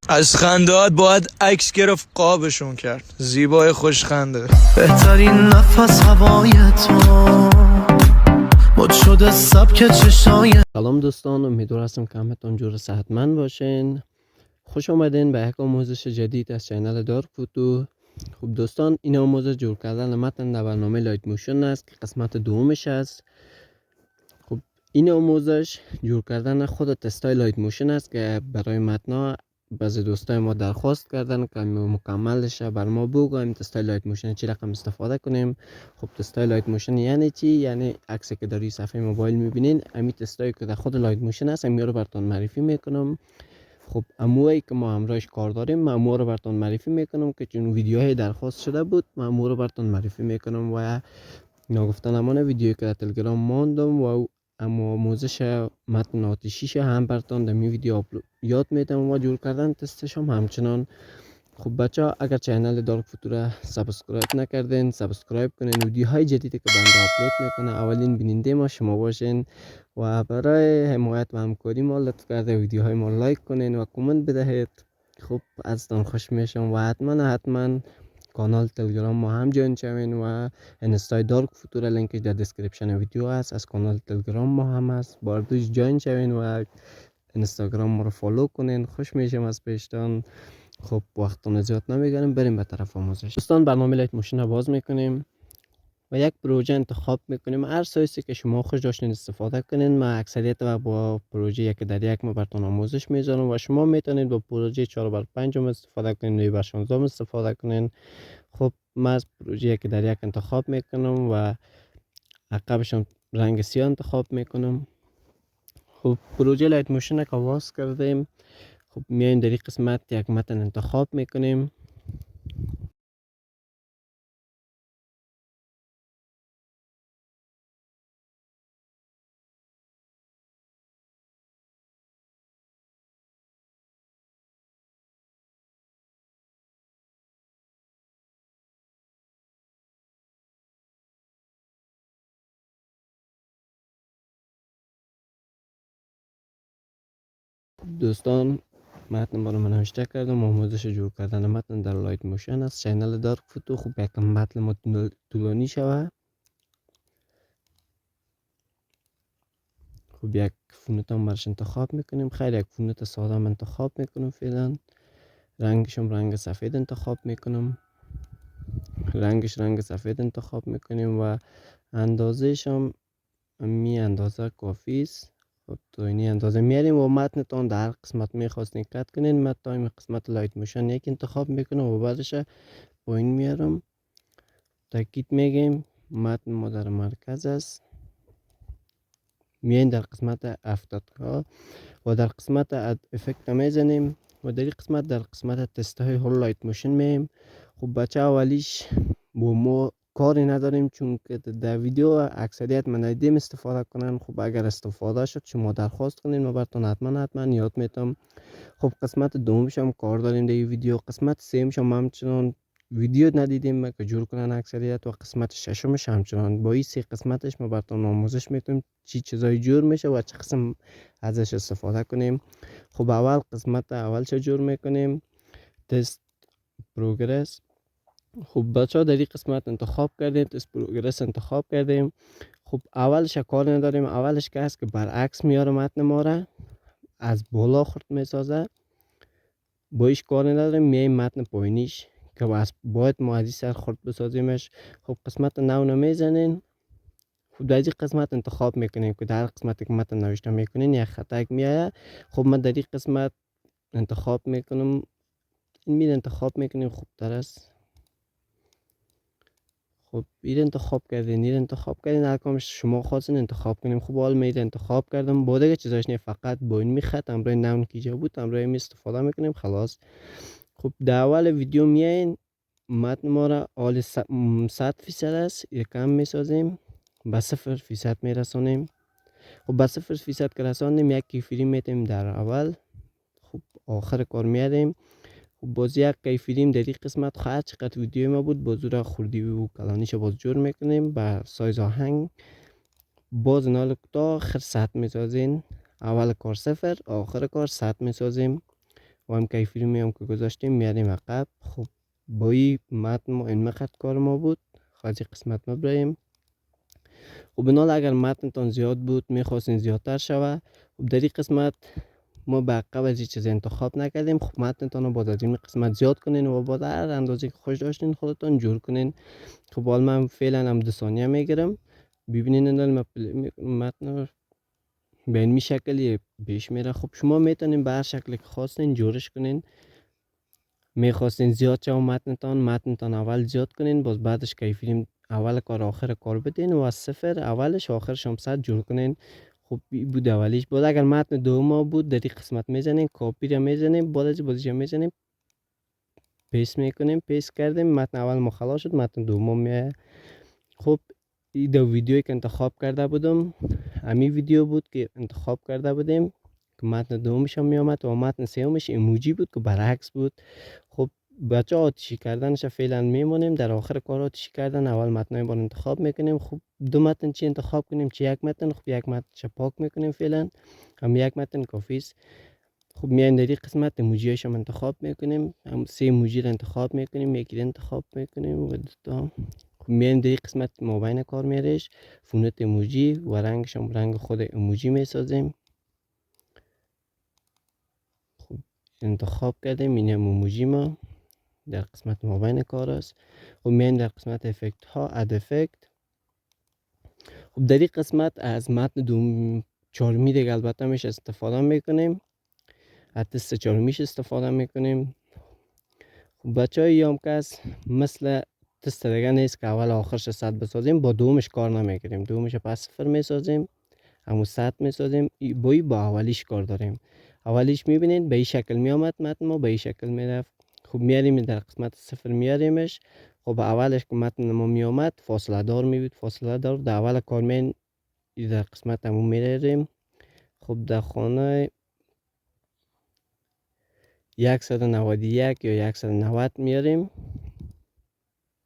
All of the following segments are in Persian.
از خندهات باید عکس گرفت قابشون کرد. زیبای خوشخنده، بهترین نفس هوای تو مد شده سبک چشای. سلام دوستان، امیدوار هستم که همتون جور صحتمند باشین. خوش آمدین به یک آموزش جدید از چینل دارک فوتو. خب دوستان، این آموزش جور کردن متن در برنامه لایت موشن است که قسمت دومش است. خب این آموزش جور کردن خود تستای لایت موشن است که برای متن‌ها بعضی دوستای ما درخواست کردن که مکملش بر ما بگویم تستای لایت موشن چی رقم استفاده کنیم. خب تستای لایت موشن یعنی چی؟ یعنی عکسی که در این صفحه موبایل میبینین، امی تستایی که در خود لایت موشن است، امی رو براتون معرفی میکنم. خب اموایی که ما همراهش کار داریم، من امو رو براتون معرفی میکنم که چون ویدیوهای درخواست شده بود، من امو رو براتون معرفی میکنم. و نگفتن امانه ویدیویی که در تلگرام ماندم و اما آموزش متن آتشیش هم براتون در می ویدیو یاد میدم و جور کردن تستش هم همچنان. خب بچه ها، اگر چینل دارک فوتو را سابسکرایب نکردین، سابسکرایب کنین. ویدیوهای جدیدی که بنده آپلود میکنه اولین بیننده ما شما باشین و برای حمایت و همکاری ما لطف کرده ویدیوهای ما لایک کنین و کامنت بدهید. خب ازتون خوش میشم و حتما کانال تلگرام ما هم جوین شوین و اینستای دارک فوتو را لینکش در دسکریپشن ویدیو هست. از کانال تلگرام ما هم هست، باردوش جوین شوین و اینستاگرام ما رو فالو کنین. خوش میشم از پیشتان. خب وقتتون زیاد نمیگیرم، بریم به طرف آموزش. دوستان، برنامه لایت موشن رو باز میکنیم و یک پروژه انتخاب میکنیم. هر سایزی که شما خوش داشتین استفاده کنین. ما اکثریت و با پروژه یک در یک ما براتون آموزش میذارم و شما میتونید با پروژه 4x5 استفاده کنین، 9x16 استفاده کنین. خب من از پروژه یک در یک انتخاب میکنم و عقبش هم رنگ سیاه انتخاب میکنم. خب پروژه لایت موشن که باز کردیم، خب میایم در این قسمت یک متن انتخاب میکنیم. دوستان، متن ما رو من نوشته کردم. آموزش جور کردن متن در لایت موشن است، چینل دارک فوتو. خب یکم متن ما طولانی شود. خب یک فونت هم برش انتخاب میکنیم. خیر، یک فونت ساده هم انتخاب میکنم. فعلا رنگش هم رنگ سفید انتخاب میکنم. رنگ سفید انتخاب میکنیم و اندازهش هم می اندازه کافی است. خب تو اینی اندازه میاریم و متنتون در قسمت میخواستین کات کنین. من تا این قسمت لایت موشن یک انتخاب میکنم و بعدش پایین میارم. تاکید میگیم متن ما در مرکز است. میایم در قسمت افتادگاه و در قسمت اد افکت میزنیم و در این قسمت در قسمت تست های هول لایت موشن میم. خب بچه اولیش با ما کاری نداریم چون که در ویدیو اکثریت من دیدیم استفاده کنن. خب اگر استفاده شد شما درخواست کنین، ما براتون حتما یاد میتم. خب قسمت دومش هم کار داریم در این ویدیو. قسمت سومش هم همچنان ویدیو ندیدیم که جور کنن اکثریت و قسمت ششمش همچنان. با این سه قسمتش ما براتون آموزش میتونیم چی چیزای جور میشه و چه قسم ازش استفاده کنیم. خب اول قسمت اولش جور میکنیم، تست پروگرس. خب بچه ها در این قسمت انتخاب کردیم، تست پروگرس انتخاب کردیم. خب اولش کار نداریم. اولش که هست که برعکس میاره متن ما را، از بالا خورد میسازه. با ایش کار نداریم. میایم متن پایینیش که باید ما از این سر خورد بسازیمش. خب قسمت نو میزنین. خب در این قسمت انتخاب میکنین که در قسمتی که متن نوشته میکنین یک خطا میایه. خب من در این قسمت انتخاب میکنم، این انتخاب میکنیم خوب تر است. خب این انتخاب کردین هر کامش شما خواستین انتخاب کنیم. خب حال میره انتخاب کردم. با دیگه چیزاش نه، فقط با این میخواد امروز نون کیجا بود، امروز می استفاده میکنیم خلاص. خب در اول ویدیو میاین متن ما را حال 100% است یکم میسازیم، به 0% میرسانیم. خب به 0% که رسانیم یک کیفریم میتیم در اول. خب آخر کار میاریم. خب باز یک کیفریم در این قسمت هر چقدر ویدیو ما بود باز را خوردی و کلانیش باز جور میکنیم به سایز آهنگ. باز نال تا آخر 100 میسازین. اول کار صفر، آخر کار 100 میسازیم و هم کیفری هم که گذاشتیم میاریم عقب. خب با این متن ما این مقدر کار ما بود. خواهد قسمت ما براییم. خب بنال اگر متنتان زیاد بود میخواستین زیادتر شوه، خب در این قسمت ما به عقب از این چیز انتخاب نکردیم. خب متنتان رو باید از این قسمت زیاد کنین و باید هر اندازه که خوش داشتین خودتان جور کنین. خب حال من فعلا هم 2 ثانیه میگیرم. ببینین اندال متن به این شکلی پیش میره. خب شما میتونین به هر شکلی که خواستین جورش کنین. میخواستین زیاد شو متنتان اول زیاد کنین، باز بعدش کیفری اول کار آخر کار بدین و از صفر اولش آخرش هم 100 جور کنین. خب بود اولیش. بعد اگر متن دوم بود در این قسمت میزنین، کاپی را میزنیم، بعد از بازیش میزنیم پیست میکنیم. پیست کردیم متن اول ما خلاص شد، متن دوم میاد. خب این دو ویدیویی که انتخاب کرده بودم همین ویدیو بود که انتخاب کرده بودیم که متن دومش هم میامد و متن سومش ایموجی بود که برعکس بود. خب بچه آتیشی کردنش فعلا میمونیم. در آخر کار آتیشی کردن اول متنای بار انتخاب میکنیم. خب 2 متن چی انتخاب کنیم چی 1 متن؟ خب 1 متن پاک میکنیم فعلا، هم 1 متن کافی است. خب میایم در این قسمت ایموجیش هم انتخاب میکنیم، هم 3 ایموجی رو انتخاب میکنیم، یکی رو انتخاب میکنیم و 2 خب میایم در این قسمت مابین کار میریش فونت ایموجی و رنگش هم رنگ خود ایموجی میسازیم. خب انتخاب کردیم این هم ایموجی ما در قسمت مابین کار است. خب میایم در قسمت افکت ها اد افکت. خب در این قسمت از متن دوم چهارمی دیگه البته میشه استفاده میکنیم، از تست چهارمیش استفاده میکنیم. خب بچه های یام کس مثل تست دیگه نیست که اول آخرش 100 بسازیم، با دومش کار نمیکنیم. دومش پس صفر میسازیم، همون 100 میسازیم. با اولیش کار داریم. اولیش میبینید به این شکل میامد متن ما، به این شکل میرفت. خب میاریم در قسمت صفر میاریمش. خب اولش که متن ما میامد فاصله دار میبود، فاصله دار در اول کار می در قسمت همون میریم. خب در خانه 191 یا 190 میاریم،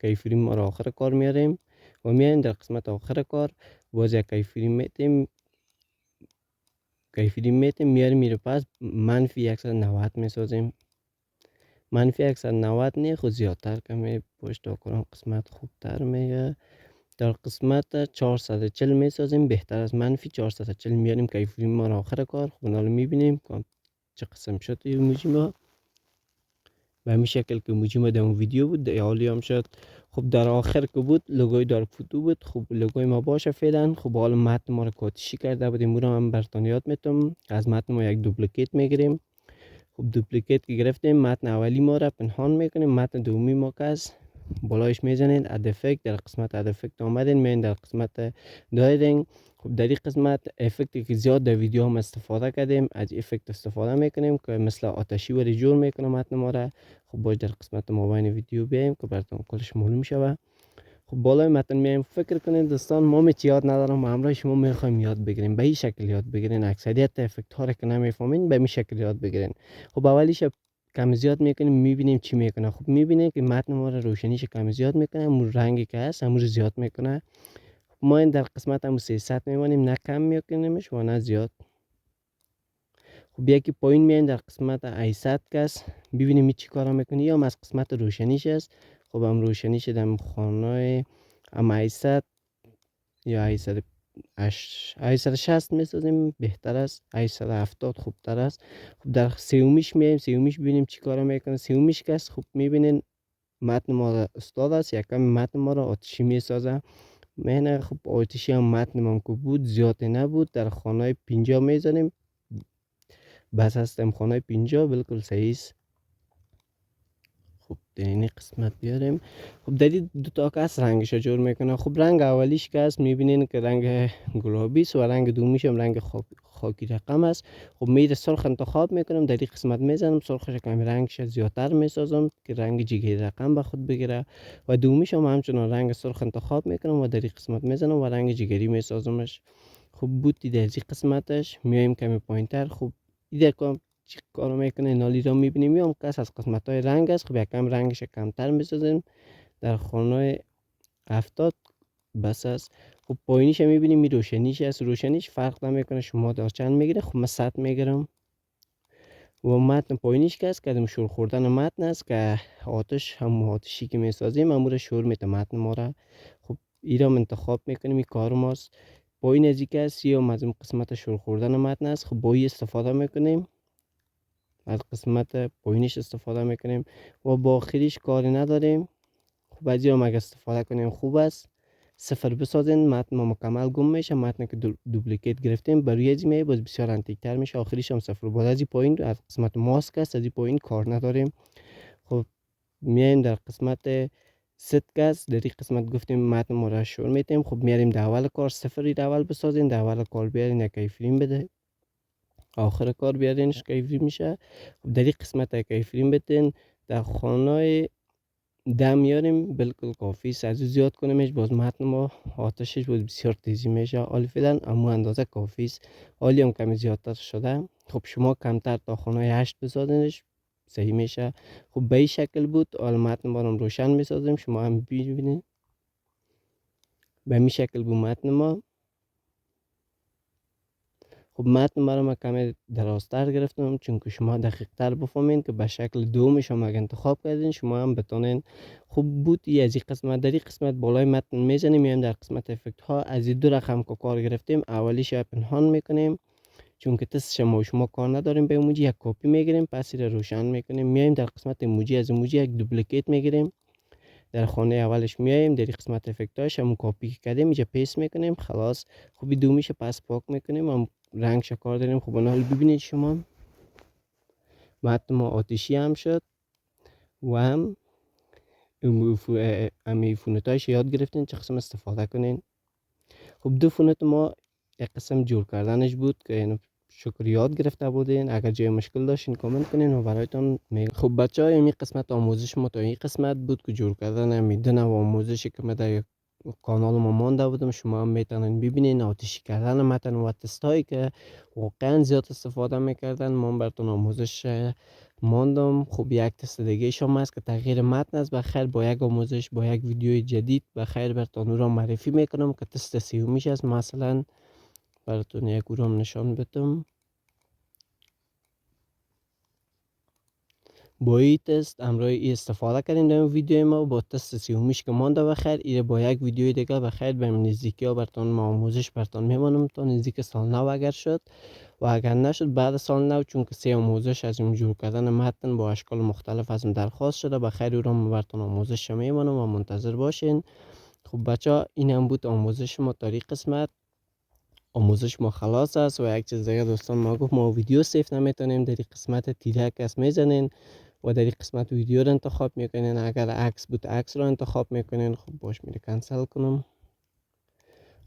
کیفری ما را آخر کار میاریم و میاریم در قسمت آخر کار باز یک کیفری میتیم میاریم میره پس منفی 190 میسازیم. منفی 190 نه خود زیادتر کمی پشت کنم قسمت خوبتر میگه. در قسمت 440 میسازیم، بهتر از منفی 440 میاریم کیفری ما را آخر کار. خب حالا میبینیم چه قسم شد ایموجی ما به همین شکل که ایموجی ما در اون ویدیو بود عالی هم شد. خب در آخر که بود لوگوی دارک فوتو بود. خب لوگوی ما باشه فعلا. خب حالا متن ما رو کاتیشی کرده بودیم، اون رو من براتون یاد میتونم. از متن ما یک دوپلیکیت میگیریم. خب دوپلیکیت که گرفتیم متن اولی ما را پنهان میکنیم، متن دومی ما که از بالایش میزنید اد افکت. در قسمت اد افکت آمدین میین در قسمت دایرینگ. خب در این قسمت افکتی که زیاد در ویدیو هم استفاده کردیم از افکت استفاده میکنیم که مثل آتشی وری جور میکنه متن ما را. خب باز در قسمت مابین ویدیو بیایم که براتون کلش معلوم شوه. خب بالای متن میایم فکر کنید دوستان ما می یاد ندارم، همراه شما میخوایم یاد بگیریم به این شکل یاد بگیرین. اکثریت افکت ها را که نمیفهمین به این شکل یاد بگیرین. خب اولیش کم زیاد میکنیم میبینیم چی میکنه. خب میبینیم که متن ما را روشنیش کم زیاد میکنه، همون رنگی که هست همون زیاد میکنه. ما این در قسمت همون 300 میمانیم، نه کم میکنیمش و نه زیاد. خب یکی پایین میایم در قسمت 800 کس ببینیم چی کارا میکنه یا از قسمت روشنیش است. خب هم روشنیش در خانه هم 800 یا 860 میسازیم بهتر است، 870 خوبتر است. خب در سومیش میایم، سومیش ببینیم چی کارا میکنه. سومیش کس خب میبینین متن ما را استاد است، یکم متن ما را آتشی میسازه. مهنه خب آتشی هم متن ما که بود زیاد نبود، در خانه 50 میزنیم بس هستم. خانه 50 بالکل صحیح است. خب در این قسمت بیاریم. خب در این دو تا کس رنگش جور میکنه. خب رنگ اولیش که است میبینین که رنگ گلابی است و رنگ دومیش هم رنگ خاکی رقم است. خب میره سرخ انتخاب میکنم، در این قسمت میزنم سرخش کمی رنگش زیادتر میسازم که رنگ جیگری رقم به خود بگیره و دومیش هم همچنان رنگ سرخ انتخاب میکنم و در این قسمت میزنم و رنگ جیگری میسازمش. خب بودی در این قسمتش میایم کمی پایینتر. خب ایده کنم چی کارو میکنه نالی را میبینیم یا کس از قسمت های رنگ است. خب یکم رنگش کمتر میسازیم در خانه 70 بس است. خب پایینیش میبینیم می روشنیش است، روشنیش فرق نمیکنه شما در چند میگیره. خب من 100 میگیرم و متن پایینیش که است کدوم شور خوردن متن است که آتش هم آتشی که میسازیم امور شور میته متن ما را. خب ایرام انتخاب میکنیم، این کار ماست. پایین از که است یا از اون قسمت شور خوردن متن است. خب با این استفاده میکنیم، از قسمت پایینش استفاده میکنیم و با آخریش کاری نداریم. خب بعضی هم اگه استفاده کنیم خوب است. صفر بسازین متن ما مکمل گم میشه، متن که دوپلیکیت گرفتیم بروی از میای باز بسیار انتیکتر میشه، آخریش هم صفر. باز از این پایین از قسمت ماسک است، از این پایین کار نداریم. خب میایم در قسمت ست است، در این قسمت گفتیم متن ما را شور میتیم. خب میاریم در اول کار صفری در اول بسازین، در اول کار بیارین یک کیفریم بده، آخر کار بیارینش کیفریم میشه. خب در این قسمت یک کیفریم بدین، در خانه ده میاریم بالکل کافی است. از زیاد کنیمش باز متن ما آتشش باز بسیار تیزی میشه. حالا فعلا امو اندازه کافی است. حالی هم کمی زیادتر شده، خب شما کمتر تا خانه 8 بسازینش صحیح میشه. خب به این شکل بود. حالا متن ما رو روشن میسازیم، شما هم ببینید به این شکل بود متن ما. خب متن ما رو من کمی درازتر گرفتم چون که شما دقیق تر بفهمین که به شکل دوم شما اگه انتخاب کردین شما هم بتونین. خوب بود ای از این قسمت، در این قسمت بالای متن میزنیم، میایم در قسمت افکت ها از این دو رقم که کار گرفتیم اولیش پنهان میکنیم چون که تست شما کار نداریم به ایموجی، یک کپی میگیریم پس رو روشن میکنیم. میایم در قسمت ایموجی، از ایموجی یک دوپلیکیت میگیریم، در خانه اولش میایم در قسمت افکتاش همون کپی کردیم اینجا پیست میکنیم خلاص. خوبی دومیش پس پاک میکنیم، هم رنگ شکار داریم. خب حالا ببینید شما متن ما آتشی هم شد و هم امی فونتایش یاد گرفتین چه قسم استفاده کنین. خب دو فونت ما یک قسم جور کردنش بود که اینو شکر یاد گرفته بودین. اگر جای مشکل داشتین کامنت کنین و برایتون میگم. خب بچه های این قسمت آموزش ما تا این قسمت بود که جور کردن امیدن و آموزشی که ما در کانال ما مانده بودم شما هم میتونین ببینین. آتشی کردن متن و تست هایی که واقعا زیاد استفاده میکردن من براتون آموزش ماندم. خب یک تست دیگه شما است که تغییر متن است. بخیر با یک آموزش با یک ویدیوی جدید بخیر براتون را معرفی میکنم که تست سیومیش است. مثلا براتون یک گروم نشان بدم. با این تست همراه ای استفاده کردیم در ویدیو ما با تست سیومیش که مانده. بخیر ایره با یک ویدیو دیگه بخیر به نزدیکی ها براتون ما آموزش براتون میمانم تا نزدیک سال نو اگر شد و اگر نشد بعد سال نو چون که سه آموزش از این جور کردن متن با اشکال مختلف از این درخواست شده. بخیر او را براتون آموزش میمانم و منتظر باشین. خب بچه ها این هم بود آموزش ما تا قسمت. آموزش ما خلاص است و یک چیز دیگه دوستان ما گفت ما ویدیو سیف نمیتونیم در قسمت تیرک است میزنین و در قسمت ویدیو رو انتخاب میکنین. اگر عکس بود عکس رو انتخاب میکنین. خب باش میره کنسل کنم.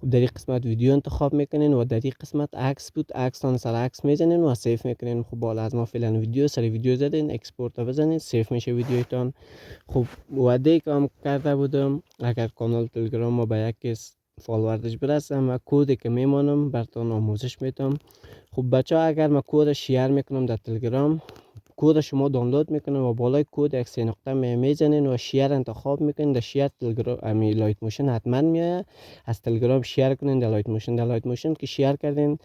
خب در قسمت ویدیو انتخاب میکنین و در قسمت عکس بود عکس تان سر عکس میزنین و سیف میکنین. خب بالا از ما فعلا ویدیو سر ویدیو زدین اکسپورت رو بزنین سیف میشه ویدیوتان. خب وعده کام کرده بودم اگر کانال تلگرام ما به یک فالووردش برسم و کودی که میمانم براتون آموزش میتم. خب بچه ها اگر من کود شیر میکنم در تلگرام کود شما دانلود میکنین و بالای کود یک سه نقطه میزنین و شیر انتخاب میکنین. در شیر تلگرام امی لایت موشن حتما میاد. از تلگرام شیر کنین در لایت موشن. در لایت موشن که شیر کردین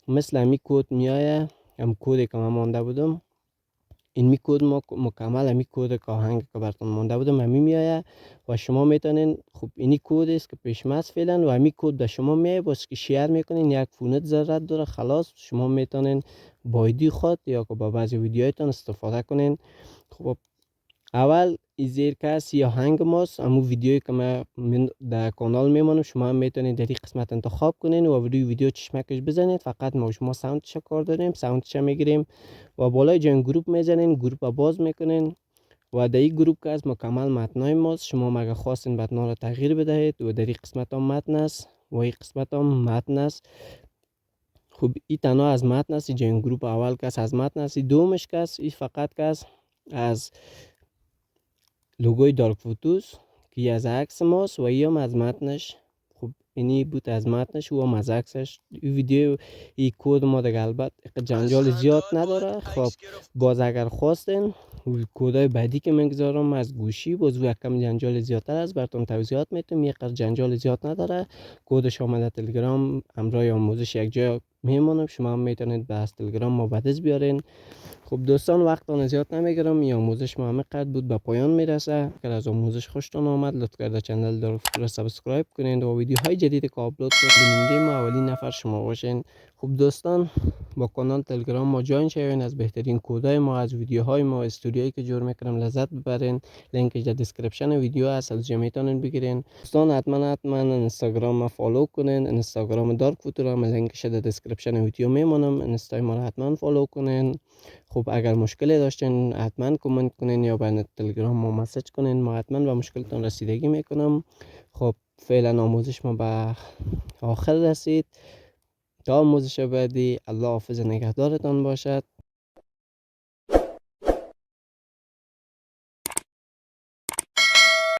مثل امی کود میاد، هم کودی که من مانده بودم این می کد ما مکمل امی کد که آهنگ که براتون مونده بودم امی میآید و شما میتونین. خب اینی کد است که پیشمرز فعلا و امی کد به شما میآید باز که شیر میکنین یک فونت ضرورت داره خلاص شما میتونین با ایدی خود یا که با بعضی ویدیوهایتون استفاده کنین. خب اول زیر کس یا هنگ ماست امو ویدیویی که من در کانال میمانم شما هم میتونید در این قسمت انتخاب کنین و روی ویدیو چشمکش بزنید. فقط ما شما ساوندش کار داریم ساوندش میگیریم و بالای جان گروپ میزنین گروپ باز میکنین و در این گروپ که از مکمل متنای ماست. شما مگه خواستین متنا رو تغییر بدهید و در این قسمت هم متن است و این قسمت هم متن است. خب این تنها از متن است. جان گروپ اول کس از متن است. دومش کس این فقط کس از لوگوی دارک فوتوس که از عکس ماست و این هم از متنش. خب اینی بود از متنش و هم از عکسش. این ویدیو این کد ما دیگه البته جنجال زیاد نداره. خب باز اگر خواستین کدای بعدی که میگذارم از گوشی باز و کم جنجال زیادتر است براتون توضیحات میتونم. یک قدر جنجال زیاد نداره. کدش آمده تلگرام همراه آموزش یک جا میمونم. شما هم میتونید به از تلگرام ما بدز بیارین. خب دوستان وقتان زیاد نمیگیرم. این آموزش ما همه قد بود به پایان میرسه. اگر از آموزش خوشتون آمد لطف کرده چنل دارک فوتو را سابسکرایب کنین و ویدیوهای جدید که آپلود کنیم ما اولین نفر شما باشین. خب دوستان با کانال تلگرام ما جوین شوین. از بهترین کدای ما، از ویدیوهای ما، استوریایی که جور میکنم لذت ببرین. لینکش در دیسکریپشن ویدیو هست، از جا میتونین بگیرین. دوستان حتما اینستاگرام ما فالو کنین. اینستاگرام دارک فوتو را لینکش در دیسکریپشن ویدیو میمونم. اینستای ما را حتما فالو کنین. خب اگر مشکلی داشتین حتما کامنت کنین یا به تلگرام ما مسیج کنین. ما حتما به مشکلتون رسیدگی میکنم. خب فعلا آموزش ما به آخر رسید. تا آموزش بعدی الله حافظ نگهدارتان باشد.